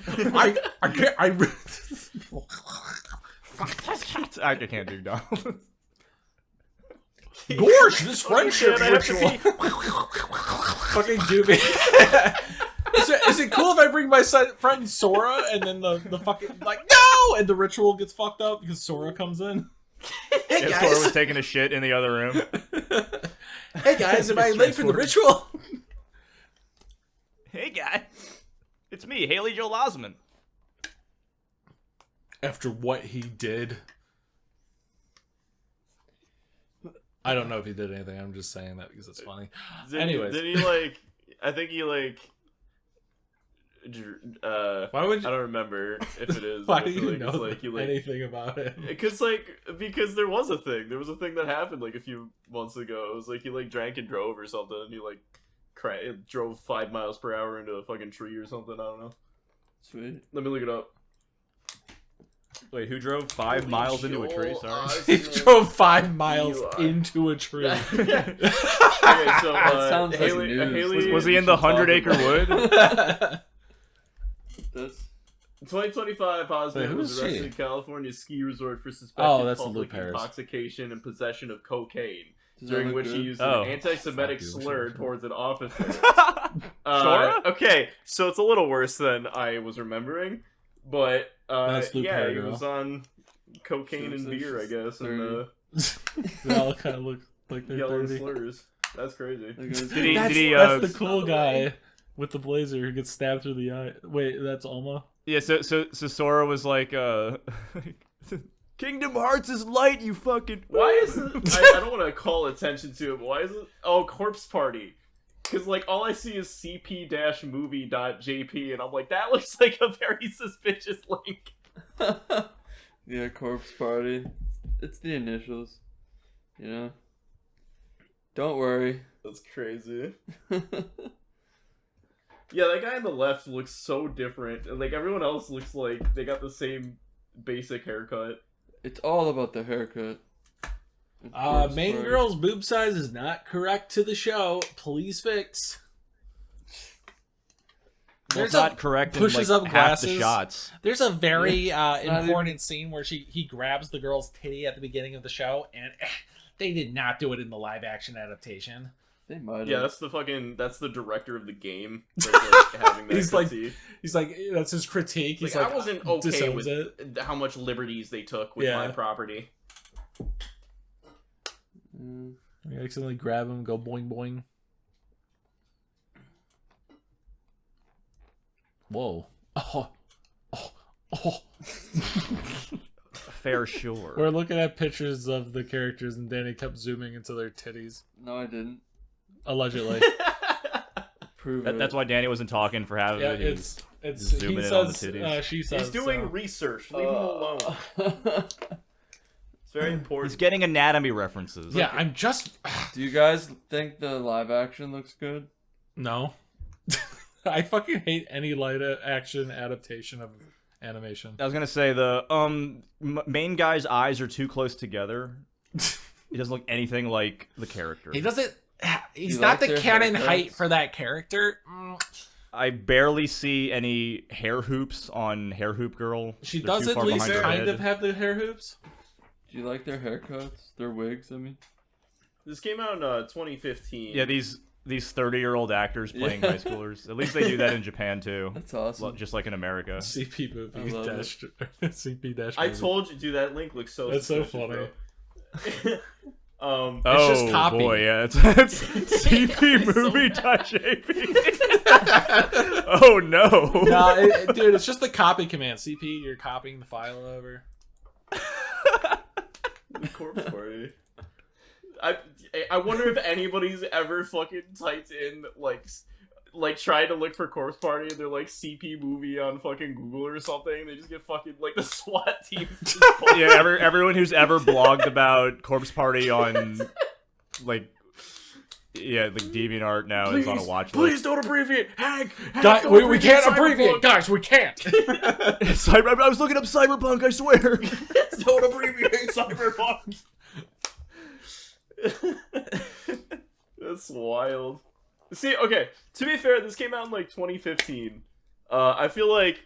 I can't. I can't do Donald. Gorsh. This friendship I have to ritual. Fucking Doobie. Is it cool if I bring my friend Sora and then the fucking like no and the ritual gets fucked up because Sora comes in? Hey If Sora was taking a shit in the other room. Hey guys, am I late for the ritual? Hey guy, it's me, Haley Joel Osment. After what he did, I don't know if he did anything. I'm just saying that because it's funny. Anyways. Did he like? I think he like. Why would I you? don't remember if it is. Why I do feel you like know it's like you like anything about it? because there was a thing. There was a thing that happened like a few months ago. It was like he like drank and drove or something, and he like drove 5 miles per hour into a fucking tree or something. I don't know. Sweet. Let me look it up. Wait, who drove 5 miles into a tree? Sorry. He drove 5 miles You are- into a tree. Okay, so That sounds like news. Was he in the 100-acre wood? That's 2025 Hosman Wait, who was is arrested she? in California ski resort for suspected Oh, that's the public Luke Harris. intoxication and possession of cocaine, Does that during look which he good? used Oh. an anti-Semitic Fuck you, slur sure. towards an officer. Sora? Okay, so it's a little worse than I was remembering, but That's Luke yeah, he Harris. was on cocaine and So beer, I she's guess, and 30. They all kind of look like they're yelling 30. slurs. That's crazy. That goes- Did he- That's uh, the cool guy with the blazer who gets stabbed through the eye. Wait, that's Alma? Yeah, so Sora was like, Kingdom Hearts is light, you fucking. Why is it? I don't want to call attention to it, but why is it? Oh, Corpse Party. Because, like, all I see is cp-movie.jp, and I'm like, that looks like a very suspicious link. Yeah, corpse party. It's the initials. You know? Don't worry. That's crazy. Yeah, that guy on the left looks so different, and, like, everyone else looks like they got the same basic haircut. It's all about the haircut. It's corpse Main party. girl's boob size is not correct to the show. Please fix. Well, it's not correct. Pushes in, like, up half the glasses. shots. There's a very important scene where he grabs the girl's titty at the beginning of the show, and they did not do it in the live action adaptation. They might. Yeah, that's the director of the game. That's, like, having that He's like, critique. that's his critique. He's like, I wasn't okay with it. how much liberties they took with my property. You accidentally grab him and go boing boing. Whoa. Oh. Fair sure. We're looking at pictures of the characters, and Danny kept zooming into their titties. No, I didn't. Allegedly. Prove it. That's why Danny wasn't talking for half of Yeah, it. it's zooming he in on the says, titties. she says. He's doing so. research. Leave him alone. It's very important. He's getting anatomy references. Yeah, I'm just. Do you guys think the live action looks good? No. I fucking hate any light action adaptation of animation. I was gonna say the main guy's eyes are too close together. He doesn't look anything like the character. He doesn't. He's You not like the their canon haircuts? height for that character. I barely see any hair hoops on Hair Hoop Girl. She They're does too at far least behind her kind head. of have the hair hoops. Do you like their haircuts? Their wigs, I mean? This came out in 2015. Yeah, these 30-year-old actors playing Yeah. high schoolers. At least they do that in Japan too. That's awesome. Just like in America. CP I movie love dash. CP dash. I movie. told you, dude, that link looks so. That's so suspicious, funny. bro. It's just copy. Boy, yeah, it's cpmovie.jp. Oh no. No, dude, it's just the copy command. CP, you're copying the file over. Corpse Party. I wonder if anybody's ever fucking typed in like trying to look for Corpse Party and they're like CP movie on fucking Google or something. They just get fucking like the SWAT team. Yeah, everyone who's ever blogged about Corpse Party on like DeviantArt now is on a watch Please list. don't abbreviate. Hank, Guys, we can't abbreviate. Guys, we can't. I was looking up Cyberpunk, I swear. Don't abbreviate Cyberpunk. That's wild. See, okay, to be fair, this came out in like 2015. I feel like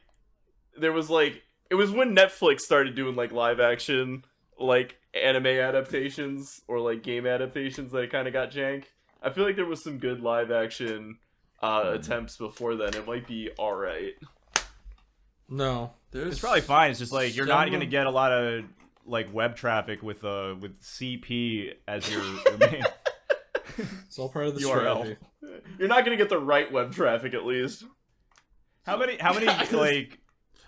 there was like it was when Netflix started doing like live action like anime adaptations or like game adaptations that it kind of got jank. I feel like there was some good live action attempts before then. It might be all right. No. It's probably fine. It's just like you're not some- gonna get a lot of like web traffic with CP as your main It's all part of the URL. strategy. You're not gonna get the right web traffic at least. How many like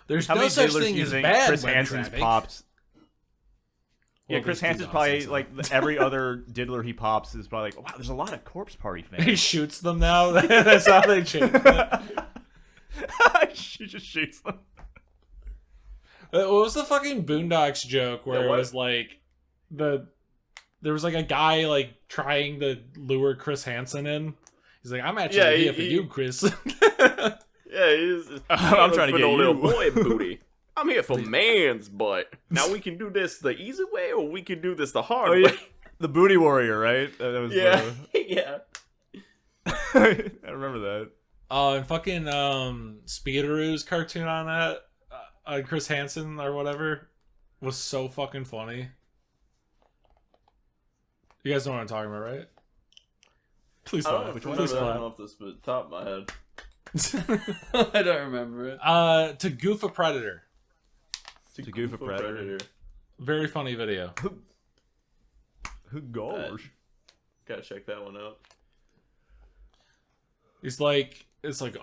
There's how no many such diddlers thing as using bad Chris web Hansen's traffic. pops? Well, Yeah, Chris there's Hansen's DDoS probably and stuff. like every other diddler he pops is probably like, wow, there's a lot of Corpse Party He fans. shoots them now. That's how they change it. She just shoots them. What was the fucking Boondocks joke where Yeah, it what? was like there was like a guy like trying to lure Chris Hansen in. He's like, I'm actually Yeah, here for he- you, Chris. Yeah, he's. I'm trying to get little you. boy booty. I'm here for man's butt. Now we can do this the easy way, or we can do this the hard Oh, yeah. way. The Booty Warrior, right? That was Yeah, yeah. I remember that. And fucking Speederoo's cartoon on that, Chris Hansen or whatever, was so fucking funny. You guys know what I'm talking about, right? Please I don't clap. know if I Please remember that clap. one off the top of my head. I don't remember it. To Goof a Predator. To Goof a Predator. Very funny video. Gosh. Gotta check that one out. It's like it's like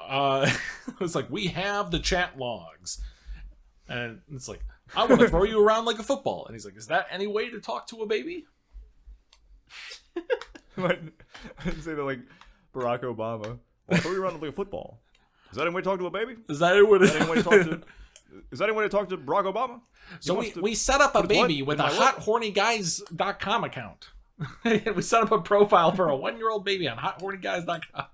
we have the chat logs, and it's like I want to throw you around like a football, and he's like, is that any way to talk to a baby? I didn't say that like Barack Obama. Well, throw you around like a football. Is that any way to talk to a baby? Is that what Is that any way to talk to? Is that any way to talk to Barack Obama? So wants to we set up a put his baby what with in a my what? hothornyguys.com account. We set up a profile for a 1-year-old baby on hothornyguys.com.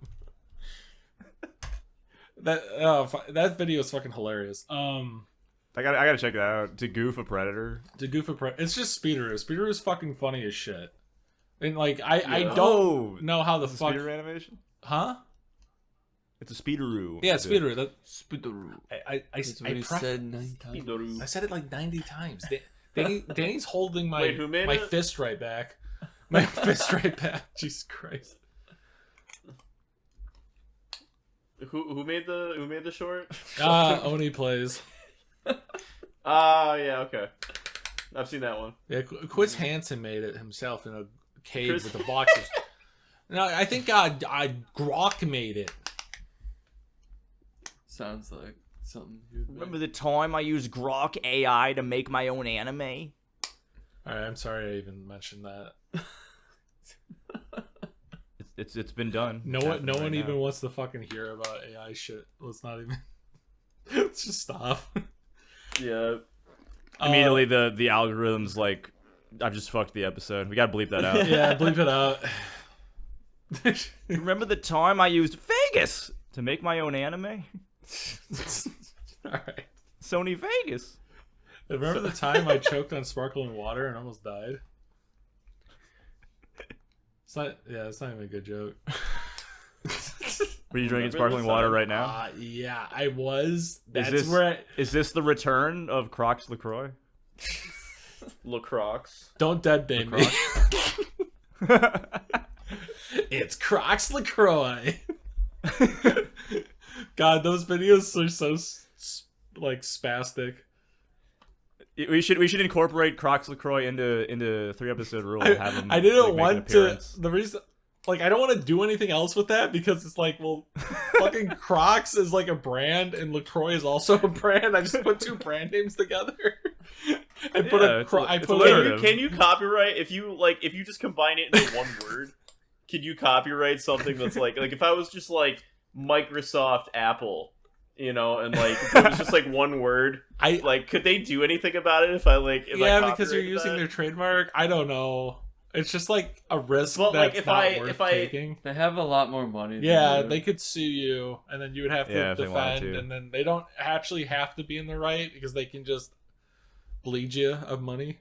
That video is fucking hilarious. I gotta check that out. To Goof a Predator. To goof a it's just Speederoo. Speederoo is fucking funny as shit. And like I Oh, don't know how the Is it fuck Speeder animation? huh? It's a speederoo. Yeah, speederoo. Speederoo. I That's what he said 9 times. Speederoo. I said it like 90 times. Danny's holding my Wait, who made my it? fist right back. My fist right back. Jesus Christ. Who made the short? Oni plays. Yeah, okay. I've seen that one. Yeah, Chris Hansen made it himself in a cave Chris- with a box of... No, I think Grok made it. Sounds like something you'd make. Remember the time I used Grok AI to make my own anime? Alright, I'm sorry I even mentioned that. It's been done. No It's one happening right even now. wants to fucking hear about AI shit. Let's not even... Let's just stop. Yeah. Immediately the algorithm's like, I've just fucked the episode. We gotta bleep that out. Yeah, bleep it out. Remember the time I used Vegas to make my own anime? Alright. Sony Vegas. Remember the time I choked on sparkling water and almost died? It's not even a good joke. Were you drinking Remember sparkling this water time? right now? Yeah, I was. That's this- where Is this the return of Crocs LaCroix? LaCroix. don't deadbait me. It's Crocs LaCroix. God, those videos are so like spastic. We should incorporate Crocs LaCroix into 3-episode rule. Have them, I didn't like, make an want to. appearance. The reason, like, I don't want to do anything else with that because it's like, well, fucking Crocs is like a brand and LaCroix is also a brand. I just put two brand names together. I put Yeah, a it's Cro- a- I it's put alliterative. Can you copyright if you just combine it into one word? Can you copyright something that's like if I was just like Microsoft Apple, and like if it was just like one word, could they do anything about it if I because you're because you're using their trademark. I don't know. It's just like a risk Well, that's like, not worth taking. They have a lot more money. than Yeah, you do. they could sue you, and then you would have to Yeah, if they wanted defend, to. and then they don't actually have to be in the right because they can just bleed you of money.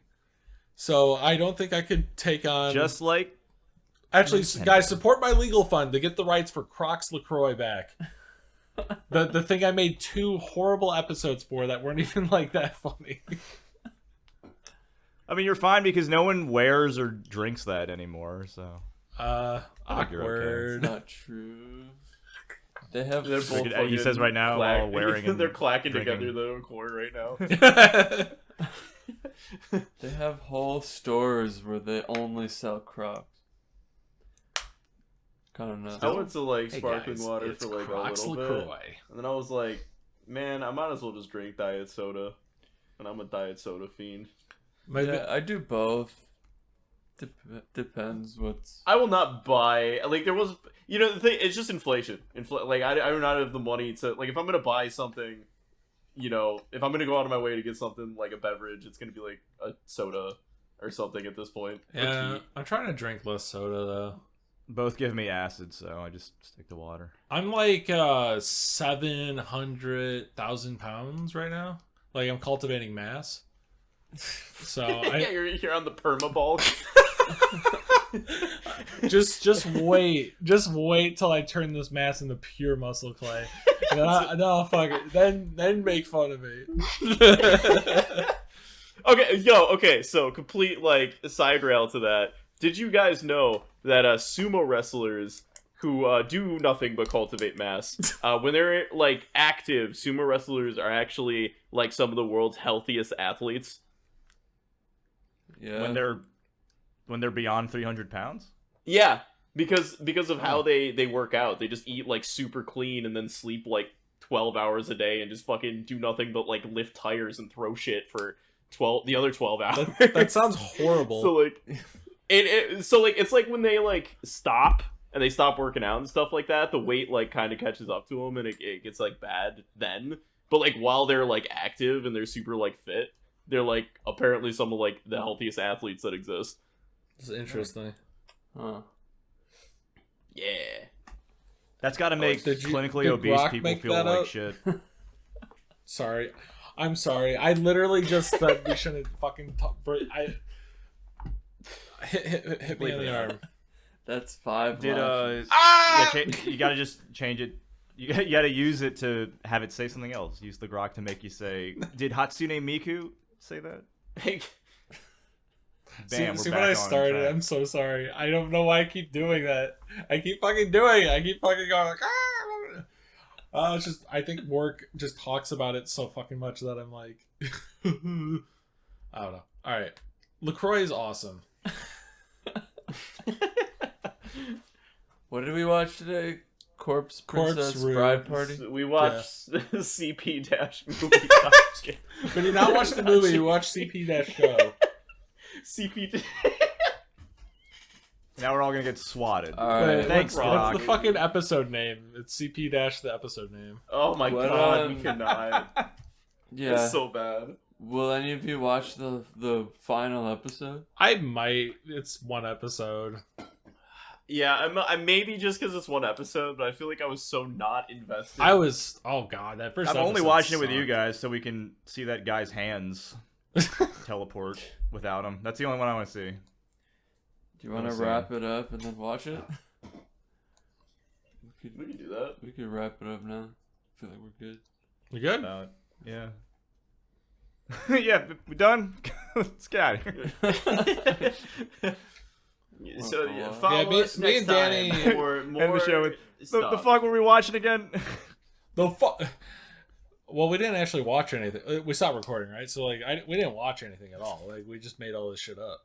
So I don't think I could take on. Just like Actually, guys, support my legal fund to get the rights for Crocs LaCroix back. The thing I made 2 horrible episodes for that weren't even like that funny. I mean, you're fine because no one wears or drinks that anymore. So I think you're okay. Awkward. Not true. They have. They're both He fucking says right now, clack- while wearing and they're clacking drinking. together the corner right now. They have whole stores where they only sell Crocs. Kind of nuts. I went to Hey, sparkling guys, water it's for like Crocs a little bit, LaCroix. and then I was like, man, I might as well just drink diet soda, and I'm a diet soda fiend. Maybe Yeah, I do both. Depends what's. I will not buy there was the thing. It's just inflation. I do not have the money to if I'm gonna buy something, if I'm gonna go out of my way to get something like a beverage, it's gonna be like a soda or something at this point. or Yeah, tea. I'm trying to drink less soda though. Both give me acid, so I just stick to water. I'm like 700,000 pounds right now. Like I'm cultivating mass. So Yeah, you're on the permabulk. just wait till I turn this mass into pure muscle clay. No, fuck it. Then make fun of me. Okay, so complete side rail to that. Did you guys know that sumo wrestlers who do nothing but cultivate mass, when they're active, sumo wrestlers are actually some of the world's healthiest athletes? Yeah. When they're beyond 300 pounds. Yeah, because of how they work out. They just eat super clean and then sleep 12 hours a day and just fucking do nothing but lift tires and throw shit for the other 12 hours. That sounds horrible. So it's when they stop and they stop working out and stuff like that, the weight kind of catches up to them and it gets bad then. But while they're active and they're super fit, they're apparently some of the healthiest athletes that exist. It's interesting. Huh. Yeah. That's got to make did clinically did obese Brock people make feel that like up? shit. Sorry. I'm sorry. I literally just said we shouldn't fucking hit me on the arm. That's 5 Did lashes. yeah, you gotta just change it You gotta use it to have it say something else. Use the grok to make you say, "Did Hatsune Miku say that?" Bam, see we're when back I on started. track. I'm so sorry. I don't know why I keep doing that. I keep fucking doing it. I keep fucking going like, ah. It's just I think work just talks about it so fucking much that I'm like, I don't know. All right, LaCroix is awesome. What did we watch today? Corpse Princess Room. Bride Party. We watched CP movie. But you not watch the movie. You watch CP-show. CP. Now we're all gonna get swatted. All right. Wait, Thanks, what's Grok. the fucking episode name? It's CP- the episode name. Oh my What, god, we cannot. Yeah. It's so bad. Will any of you watch the final episode? I might. It's one episode. Yeah, I maybe just because it's one episode, but I feel like I was so not invested. I was. Oh god, that first. I'm only episode watching it with sucked. you guys so we can see that guy's hands teleport without him. That's the only one I want to see. Do you want to Insane. wrap it up and then watch it? We can do that. We could wrap it up now. I feel like we're good. You good? Yeah. Yeah, we done? Let's get out of here. So Yeah, follow me- us me next and Danny- time for more End the show with the stuff. fuck were we watching again? The fuck. Well, we didn't actually watch anything. We stopped recording, right? So like, we didn't watch anything at all. Like, we just made all this shit up.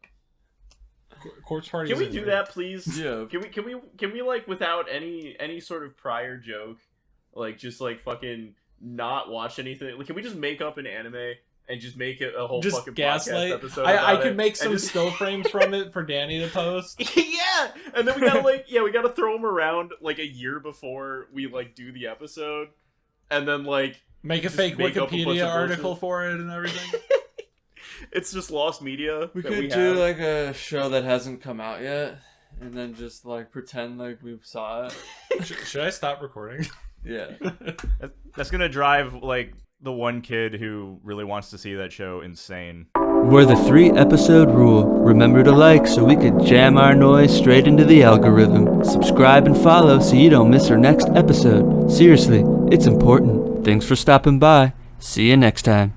Corpse Party. Can we do that, please? Yeah. Can we like without any sort of prior joke, like just like fucking not watch anything? Like, can we just make up an anime and just make it a whole Just fucking gaslight. podcast episode? I about could it, make and some just- still frames from it for Danny to post. Yeah, and then we gotta we gotta throw them around like a year before we like do the episode, and then like Make a Just fake make up a bunch of Wikipedia article bullshit. for it and everything. it's just lost media. We that could we do have. like a show that hasn't come out yet, and then just like pretend like we saw it. Should I stop recording? Yeah. That's gonna drive like the one kid who really wants to see that show insane. We're the 3-episode rule. Remember to like so we could jam our noise straight into the algorithm. Subscribe and follow so you don't miss our next episode. Seriously, it's important. Thanks for stopping by. See you next time.